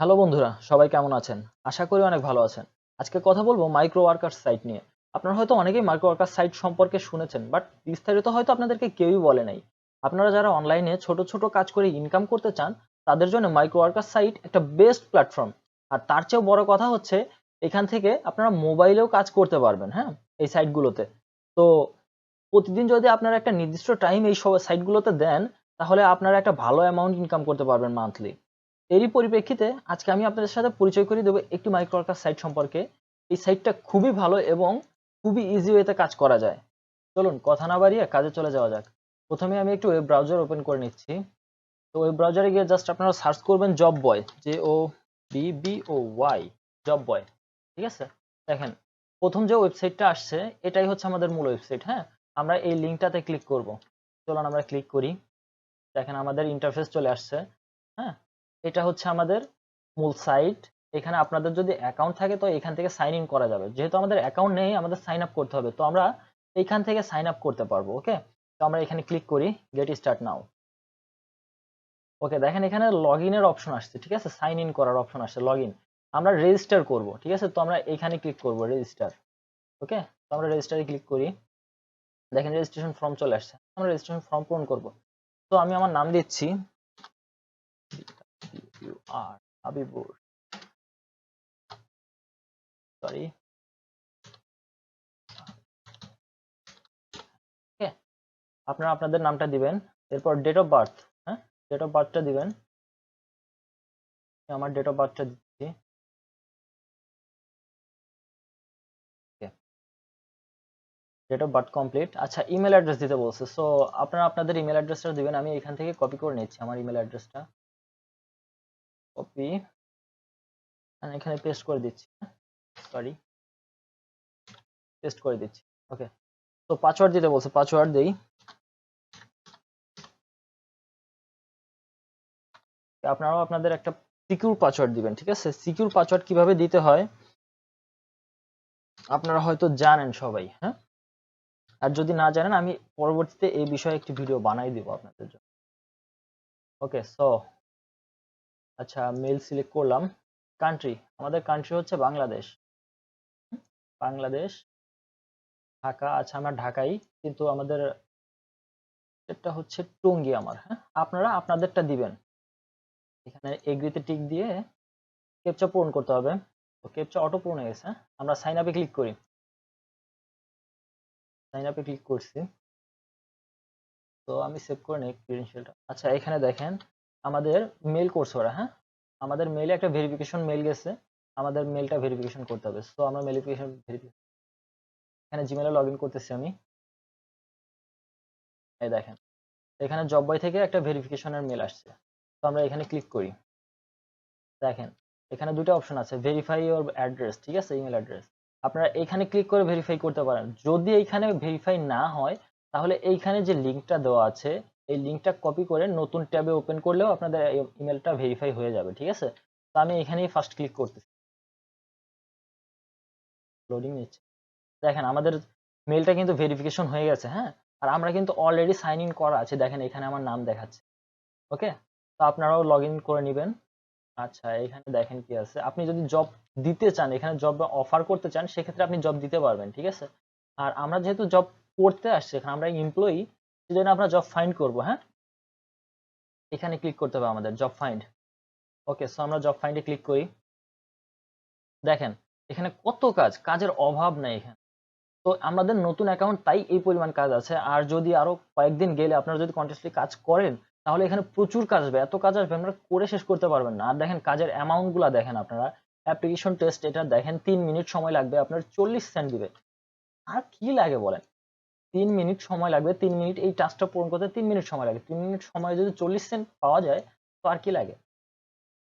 Hello বন্ধুরা, সবাই কেমন আছেন? আশা করি অনেক ভালো আছেন। আজকে কথা বলবো মাইক্রো ওয়ার্কার্স সাইট নিয়ে। আপনারা হয়তো অনেকেই মাইক্রো ওয়ার্কার্স সাইট সম্পর্কে শুনেছেন, বাট বিস্তারিত হয়তো আপনাদেরকে কেউই বলে নাই। আপনারা যারা অনলাইনে ছোট ছোট কাজ করে ইনকাম করতে চান, তাদের জন্য মাইক্রো ওয়ার্কার্স সাইট একটা বেস্ট প্ল্যাটফর্ম। আর তার চেয়েও বড় কথা হচ্ছে, এখান থেকে আপনারা মোবাইলেও কাজ করতে পারবেন, হ্যাঁ, এই সাইটগুলোতে। তো প্রতিদিন যদি আপনারা একটা নির্দিষ্ট টাইম এই সব সাইটগুলোতে দেন, তাহলে আপনারা একটা ভালো অ্যামাউন্ট ইনকাম করতে পারবেন মান্থলি। এরই পরিপ্রেক্ষিতে আজকে আমি আপনাদের সাথে পরিচয় করিয়ে দেবো একটি মাইক্রো ওয়ার্কার সাইট সম্পর্কে। এই সাইটটা খুবই ভালো এবং খুবই ইজি ওয়েতে কাজ করা যায়। চলুন কথা না বাড়িয়ে কাজে চলে যাওয়া যাক। প্রথমে আমি একটু ওয়েব ব্রাউজার ওপেন করে নিচ্ছি। তো ওয়েব ব্রাউজারে গিয়ে জাস্ট আপনারা সার্চ করবেন জব বয়, JOBBOY, জব বয়। ঠিক আছে, দেখেন প্রথম যে ওয়েবসাইটটা আসছে এটাই হচ্ছে আমাদের মূল ওয়েবসাইট। হ্যাঁ, আমরা এই লিঙ্কটাতে ক্লিক করব। চলুন আমরা ক্লিক করি। দেখেন আমাদের ইন্টারফেস চলে আসছে। হ্যাঁ, এটা হচ্ছে আমাদের মূল সাইট। এখানে আপনাদের যদি অ্যাকাউন্ট থাকে তো এখান থেকে সাইন ইন করা যাবে। যেহেতু আমাদের অ্যাকাউন্ট নেই, আমাদের সাইন আপ করতে হবে, তো আমরা এইখান থেকে সাইন আপ করতে পারবো। ওকে, তো আমরা এখানে ক্লিক করি, গেট স্টার্ট নাও। ওকে, দেখেন এখানে লগ ইনের অপশন আসছে। ঠিক আছে, সাইন ইন করার অপশন আসছে, লগ ইন। আমরা রেজিস্টার করব। ঠিক আছে, তো আমরা এখানে ক্লিক করব রেজিস্টার। ওকে, তো আমরা রেজিস্টারে ক্লিক করি। দেখেন রেজিস্ট্রেশন ফর্ম চলে আসছে, আমরা রেজিস্ট্রেশন ফর্ম পূরণ করব। তো আমি আমার নাম দিচ্ছি হাবিবুর, সরি। ওকে, আপনারা আপনাদের নামটা দিবেন। এরপর ডেট অফ বার্থ, হ্যাঁ, ডেট অফ বার্থটা দিবেন। আমার ডেট অফ বার্থটা দিচ্ছি। Date of birth complete. আচ্ছা, ইমেল অ্যাড্রেস দিতে বলছে, সো আপনারা আপনাদের ইমেল অ্যাড্রেসটা দিবেন। আমি এখান থেকে কপি করে নিচ্ছি আমার ইমেল অ্যাড্রেসটা, কপি, এখানে পেস্ট করে দিচ্ছি। সরি, পেস্ট করে দিচ্ছি। ওকে, তো পাসওয়ার্ড দিতে বলছে, পাসওয়ার্ড দেই। আপনারাও আপনাদের একটা সিকিউর পাসওয়ার্ড দিবেন। ঠিক আছে, সিকিউর পাসওয়ার্ড কিভাবে দিতে হয় আপনারা হয়তো জানেন সবাই, হ্যাঁ। আর যদি না জানেন, আমি পরবর্তীতে এই বিষয়ে একটি ভিডিও বানাই দিব আপনাদের জন্য। ওকে, সো আচ্ছা, মেল সিলেক্ট করলাম। কান্ট্রি, আমাদের কান্ট্রি হচ্ছে বাংলাদেশ। বাংলাদেশ, ঢাকা। আচ্ছা, আমরা ঢাকাই, কিন্তু আমাদের এটা হচ্ছে টঙ্গী আমার। হ্যাঁ, আপনারা আপনাদেরটা দিবেন। এখানে এগ্রিতে টিক দিয়ে ক্যাপচা পূরণ করতে হবে। তো ক্যাপচা অটো পূরণ হয়ে গেছে। হ্যাঁ? আমরা সাইন আপে ক্লিক করি। সাইন আপে ক্লিক করছি। তো আমি সেভ করে নেই ক্রেডেনশিয়ালটা। আচ্ছা, এখানে দেখেন আমাদের মেল করছে ওরা। হ্যাঁ, আমাদের মেলে একটা ভেরিফিকেশন মেল গেছে, আমাদের মেলটা ভেরিফিকেশন করতে হবে। সো আমরা ভেরিফিকেশন, এখানে জিমেলে লগ ইন করতেছি আমি। এই দেখেন এখানে জব বয় থেকে একটা ভেরিফিকেশনের মেল আসছে। তো আমরা এখানে ক্লিক করি। দেখেন এখানে দুটো অপশন আছে, ভেরিফাই ইওর অ্যাড্রেস। ঠিক আছে, ইমেল অ্যাড্রেস। আপনারা এখানে ক্লিক করে ভেরিফাই করতে পারেন। যদি এইখানে ভেরিফাই না হয়, তাহলে এইখানে যে লিঙ্কটা দেওয়া আছে, এই লিঙ্কটা কপি করে নতুন ট্যাবে ওপেন করলেও আপনাদের ইমেলটা ভেরিফাই হয়ে যাবে। ঠিক আছে, তো আমি এখানেই ফার্স্ট ক্লিক করতেছি। লোডিং নিচ্ছে। দেখেন আমাদের মেলটা কিন্তু ভেরিফিকেশন হয়ে গেছে। হ্যাঁ, আর আমরা কিন্তু অলরেডি সাইন ইন করা আছে। দেখেন এখানে আমার নাম দেখাচ্ছে। ওকে, তো আপনারাও লগ ইন করে নেবেন। আচ্ছা, এখানে দেখেন কি আছে। আপনি যদি জব দিতে চান, এখানে জব অফার করতে চান, সেক্ষেত্রে আপনি জব দিতে পারবেন। ঠিক আছে, আর আমরা যেহেতু জব করতে আসছি, এখানে আমরা এমপ্লয়ি, সেজন্য আমরা জব ফাইন্ড করব। হ্যাঁ, এখানে ক্লিক করতে হবে আমাদের জব ফাইন্ড। ওকে, সো আমরা জব ফাইন্ডে ক্লিক করি। দেখেন এখানে কত কাজ, কাজের অভাব নেই এখানে। তো আমাদের নতুন অ্যাকাউন্ট, তাই এই পরিমাণ কাজ আছে। আর যদি আরো কয়েকদিন গেলে আপনারা যদি কন্টিনিউয়াসলি কাজ করেন, তাহলে এখানে প্রচুর কাজ আসবে, এত কাজ আসবে আপনারা করে শেষ করতে পারবেন না। আর দেখেন কাজের অ্যামাউন্ট গুলা দেখেন আপনারা। অ্যাপ্লিকেশন টেস্ট, এটা দেখেন 3 মিনিট সময় লাগবে, আপনার 40 সেন্ট দিবে। আর কি লাগে বলেন, 3 মিনিট সময় লাগবে। 3 মিনিট এই টাস্কটা পূরণ করতে 3 মিনিট সময় লাগে। 3 মিনিট সময় যদি 40 সেন্ট পাওয়া যায়, তো আর কি লাগে।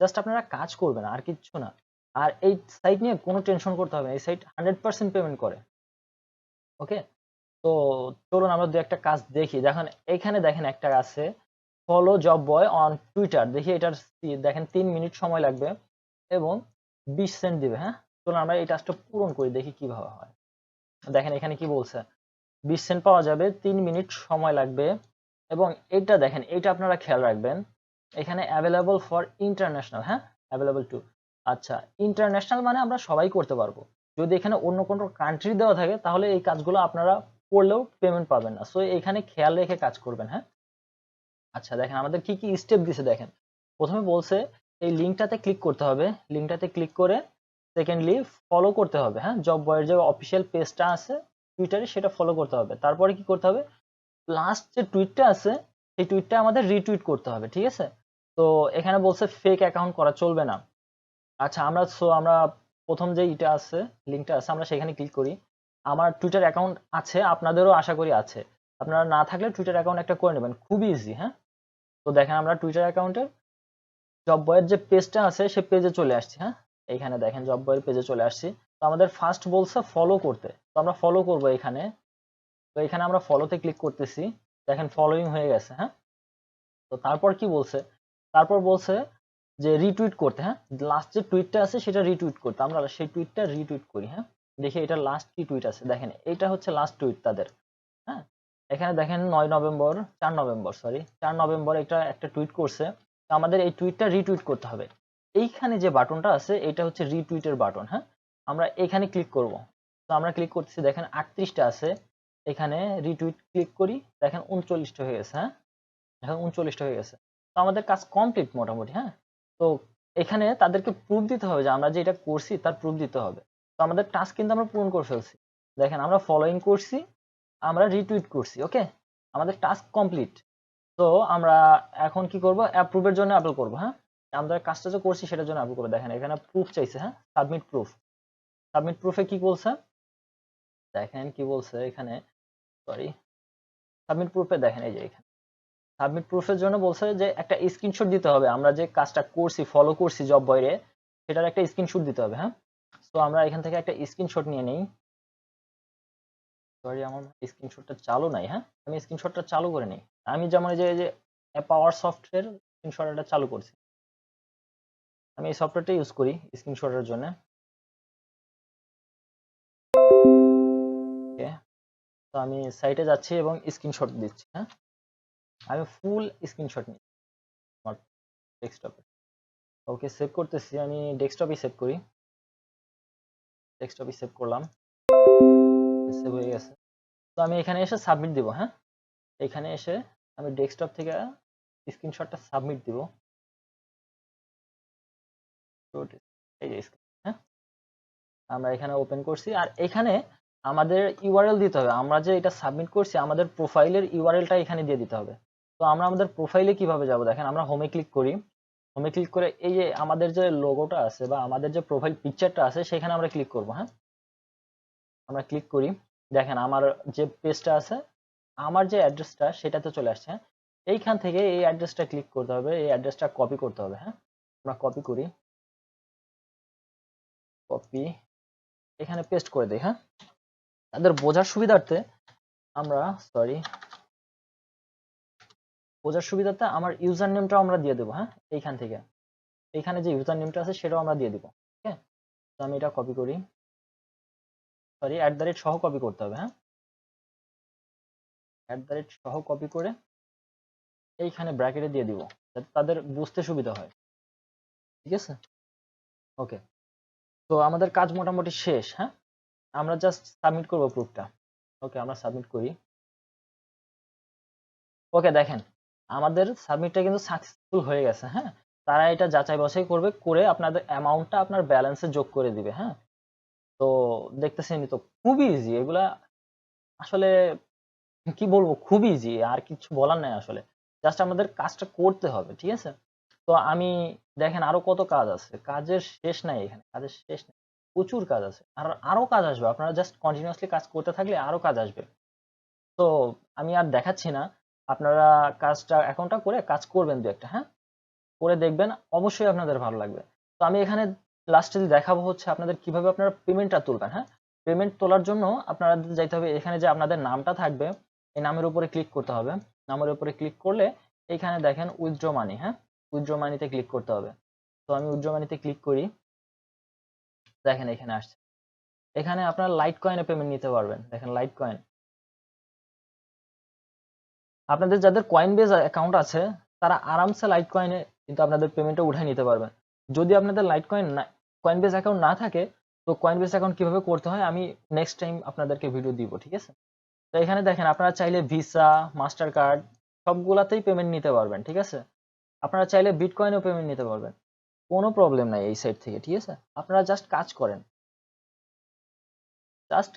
জাস্ট আপনারা কাজ করবেন, আর কিচ্ছু না। আর এই সাইট নিয়ে কোনো টেনশন করতে হবে না, এই সাইট 100% পেমেন্ট করে। ওকে, তো চলুন আমরা দু একটা কাজ দেখি। দেখেন এখানে দেখেন একটা আছে, follow job boy on Twitter. দেখি এটার দেখেন 3 মিনিট সময় লাগবে এবং 20 সেন্ট দিবে। হ্যাঁ, চলুন আমরা এই টাস্কটা পূরণ করি, দেখি কিভাবে হয়। দেখেন এখানে কি বলছে, 20 সেন্ট পাওয়া যাবে, 3 মিনিট সময় লাগবে। এবং এটা দেখেন, এটা আপনারা খেয়াল রাখবেন, এখানে অ্যাভেলেবল ফর ইন্টারন্যাশনাল। হ্যাঁ, অ্যাভেলেবল টু। আচ্ছা, ইন্টারন্যাশনাল মানে আমরা সবাই করতে পারবো। যদি এখানে অন্য কোনো কান্ট্রি দেওয়া থাকে তাহলে এই কাজগুলো আপনারা করলেও পেমেন্ট পাবেন না। সো এখানে খেয়াল রেখে কাজ করবেন, হ্যাঁ। আচ্ছা দেখেন আমাদের কি কি স্টেপ দিছে দেখেন। প্রথমে বলছে এই লিঙ্কটাতে ক্লিক করতে হবে, লিঙ্কটাতে ক্লিক করে সেকেন্ডলি ফলো করতে হবে, হ্যাঁ। জব বয়ের যে অফিসিয়াল পেজটা আছে টুইটারে সেটা ফলো করতে হবে। তারপরে কি করতে হবে, লাস্ট যে টুইটটা আছে সেই টুইটটা আমাদের রিটুইট করতে হবে, ঠিক আছে। তো এখানে বলছে ফেক অ্যাকাউন্ট করা চলবে না। আচ্ছা আমরা প্রথম যে এটা আছে, লিঙ্কটা আছে, আমরা সেখানে ক্লিক করি। আমার টুইটার অ্যাকাউন্ট আছে, আপনাদেরও আশা করি আছে। আপনারা না থাকলে টুইটার অ্যাকাউন্ট একটা করে নেবেন, খুবই ইজি, হ্যাঁ। তো দেখেন আমরা টুইটার অ্যাকাউন্টের জব বয়ের যে পেজটা আছে সেই পেজে চলে আসছি, হ্যাঁ। এইখানে দেখেন জব বয়ের পেজে চলে আসছি। তো আমাদের ফার্স্ট বলছে ফলো করতে, তো আমরা ফলো করব এখানে। তো এখানে আমরা ফলোতে ক্লিক করতেছি, দেখেন ফলোইং হয়ে গেছে, হ্যাঁ। তো তারপর কি বলছে, তারপর বলছে যে রিটুইট করতে, হ্যাঁ। লাস্ট যে টুইটটা আছে সেটা রিটুইট করতে, আমরা সেই টুইটটা রিটুইট করি, হ্যাঁ। দেখি এটা লাস্ট কি টুইট আছে, দেখেন এটা হচ্ছে লাস্ট টুইট তাদের, হ্যাঁ। এখানে দেখেন 4 নভেম্বর সরি 4 নভেম্বর এটা একটা টুইট করছে। তো আমাদের এই টুইটটা রিটুইট করতে হবে। এইখানে যে বাটনটা আছে এটা হচ্ছে রিটুইটের বাটন, হ্যাঁ। আমরা এখানে ক্লিক করব। তো আমরা ক্লিক করতেছি, দেখেন 38টা আছে। এখানে রিটুইট ক্লিক করি, দেখেন 39টা হয়ে গেছে, হ্যাঁ। এখন 39টা হয়ে গেছে। তো আমাদের কাজ কমপ্লিট মোটামুটি, হ্যাঁ। তো এখানে তাদেরকে প্রুফ দিতে হবে যে আমরা যে এটা করছি তার প্রুফ দিতে হবে। তো আমাদের টাস্ক কিন্তু আমরা পূরণ করে ফেলছি। দেখেন আমরা ফলোইং করছি, আমরা রিটুইট করছি, ওকে। আমাদের টাস্ক কমপ্লিট। তো আমরা এখন কি করব, অ্যাপ্রুভের জন্য অ্যাপ্লাই করব, হ্যাঁ। আমরা কাজটা যে করছি সেটার জন্য অ্যাপ্লাই করব। দেখেন এখানে প্রুফ চাইছে, হ্যাঁ, সাবমিট প্রুফ। সাবমিট প্রুফে কি বলছে, দেখেন কি বলছে এখানে, সরি, সাবমিট প্রুফে দেখেন এই যে এখানে সাবমিট প্রুফের জন্য বলছে যে একটা স্ক্রিনশট দিতে হবে, আমরা যে কাজটা করছি ফলো করছি জব বয়রে সেটার একটা স্ক্রিনশট দিতে হবে, হ্যাঁ। তো আমরা এখান থেকে একটা স্ক্রিনশট নিয়ে নেই। সরি আমার স্ক্রিনশটটা চালু নাই, হ্যাঁ। আমি স্ক্রিনশটটা চালু করে নিই। আমি যেমন এই যে পাওয়ার সফটওয়্যার স্ক্রিনশটটা চালু করছি, আমি এই সফটওয়্যারটা ইউজ করি স্ক্রিনশটের জন্য। ওকে, তো আমি সাইটে যাচ্ছি এবং স্ক্রিনশট দিচ্ছি, হ্যাঁ। আমি ফুল স্ক্রিনশট নিই আমার ডেস্কটপে। ওকে, সেভ করতেছি, আমি ডেস্কটপে সেভ করি। ডেস্কটপে সেভ করলাম, সেভ হয়ে গেছে। তো আমি এখানে এসে সাবমিট দিব, হ্যাঁ। এখানে এসে আমি ডেস্কটপ থেকে স্ক্রিনশটটা সাবমিট দিব। এই যে হ্যাঁ, আমরা এখানে ওপেন করছি আর এখানে আমাদের ইউআরএল দিতে হবে। আমরা যে এটা সাবমিট করছি আমাদের প্রোফাইলের ইউআরএলটা এখানে দিয়ে দিতে হবে। তো আমরা আমাদের প্রোফাইলে কিভাবে যাব, দেখেন আমরা হোমে ক্লিক করি। হোমে ক্লিক করে এই যে আমাদের যে লোগোটা আছে বা আমাদের যে প্রোফাইল পিকচারটা আছে সেখানে আমরা ক্লিক করব, হ্যাঁ। আমরা ক্লিক করি, দেখেন আমার যে পেজটা আছে, আমার যে অ্যাড্রেসটা সেটাতে চলে আসছে, হ্যাঁ। এইখান থেকে এই অ্যাড্রেসটা ক্লিক করতে হবে, এই অ্যাড্রেসটা কপি করতে হবে, হ্যাঁ। আমরা কপি করি, কপি এখানে পেস্ট করে দিই, হ্যাঁ। তাদের বোঝার সুবিধার্থে আমরা সরি বোঝার সুবিধার্থে আমার ইউজার নেমটাও আমরা দিয়ে দেবো, হ্যাঁ। এইখান থেকে এইখানে যে ইউজার নেমটা আছে সেটাও আমরা দিয়ে দিব, ঠিক আছে। তো আমি এটা কপি করি, সরি @ সহ কপি করতে হবে, হ্যাঁ। @ সহ কপি করে এইখানে ব্র্যাকেটে দিয়ে দিব যাতে তাদের বুঝতে সুবিধা হয়, ঠিক আছে। ওকে, তো আমাদের কাজ মোটামুটি শেষ, হ্যাঁ। আমরা জাস্ট সাবমিট করব প্রুফটা। ওকে, আমরা সাবমিট করি। ওকে, দেখেন আমাদের সাবমিটটা কিন্তু সাকসেসফুল হয়ে গেছে, হ্যাঁ। তারা এটা যাচাই বাছাই করবে, করে আপনাদের অ্যামাউন্টটা আপনার ব্যালেন্সে যোগ করে দিবে, হ্যাঁ। তো দেখতেছেনই তো, খুবই ইজি এগুলা, আসলে কি বলবো, খুবই ইজি, আর কিছু বলার নাই আসলে। জাস্ট আমাদের কাজটা করতে হবে, ঠিক আছে। তো আমি দেখেন আরো কত কাজ আছে, কাজের শেষ নাই এখানে, কাজের শেষ নাই, প্রচুর কাজ আছে, আর আরো কাজ আসবে। আপনারা জাস্ট কন্টিনিউয়াসলি কাজ করতে থাকলে আরো কাজ আসবে। তো আমি আর দেখাচ্ছি না, আপনারা কাজটা এখনটা করে কাজ করবেন দু একটা, হ্যাঁ। করে দেখবেন, অবশ্যই আপনাদের ভালো লাগবে। তো আমি এখানে লাস্টে দেখাবো হচ্ছে আপনাদের কিভাবে আপনারা পেমেন্টটা তুলবেন, হ্যাঁ। পেমেন্ট তোলার জন্য আপনারা যাইতে হবে, এখানে যে আপনাদের নামটা থাকবে এই নামের উপরে ক্লিক করতে হবে। নামের উপরে ক্লিক করলে এখানে দেখেন উইথড্র মানি, হ্যাঁ। উইথড্র মানিতে ক্লিক করতে হবে। তো আমি উইথড্র মানিতে ক্লিক করি, দেখেন এখানে আসছে। এখানে আপনারা লাইট কয়েনে পেমেন্ট নিতে পারবেন, দেখেন লাইট কয়েন। আপনাদের যাদের কয়েন বেজ অ্যাকাউন্ট আছে তারা আরামসে লাইট কয়েনে কিন্তু আপনাদের পেমেন্টটা উঠাই নিতে পারবেন। যদি আপনাদের লাইটকয়েন না, কয়েনবেস অ্যাকাউন্ট না থাকে, তো কয়েনবেস অ্যাকাউন্ট কিভাবে করতে হয় আমি নেক্সট টাইম আপনাদেরকে ভিডিও দিব, ঠিক আছে? তো এখানে দেখেন আপনারা চাইলে ভিসা, মাস্টার কার্ড সবগুলাতেই পেমেন্ট নিতে পারবেন, ঠিক আছে? আপনারা চাইলে বিটকয়েনেও পেমেন্ট নিতে পারবেন, কোনো প্রবলেম নাই এই সাইড থেকে, ঠিক আছে? আপনারা জাস্ট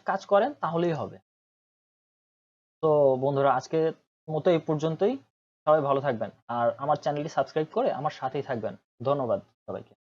কাজ করেন তাহলেই হবে। তো বন্ধুরা, আজকে মতো এই পর্যন্তই। সবাই ভালো থাকবেন আর আমার চ্যানেলটি সাবস্ক্রাইব করে আমার সাথেই থাকবেন। ধন্যবাদ সবাইকে।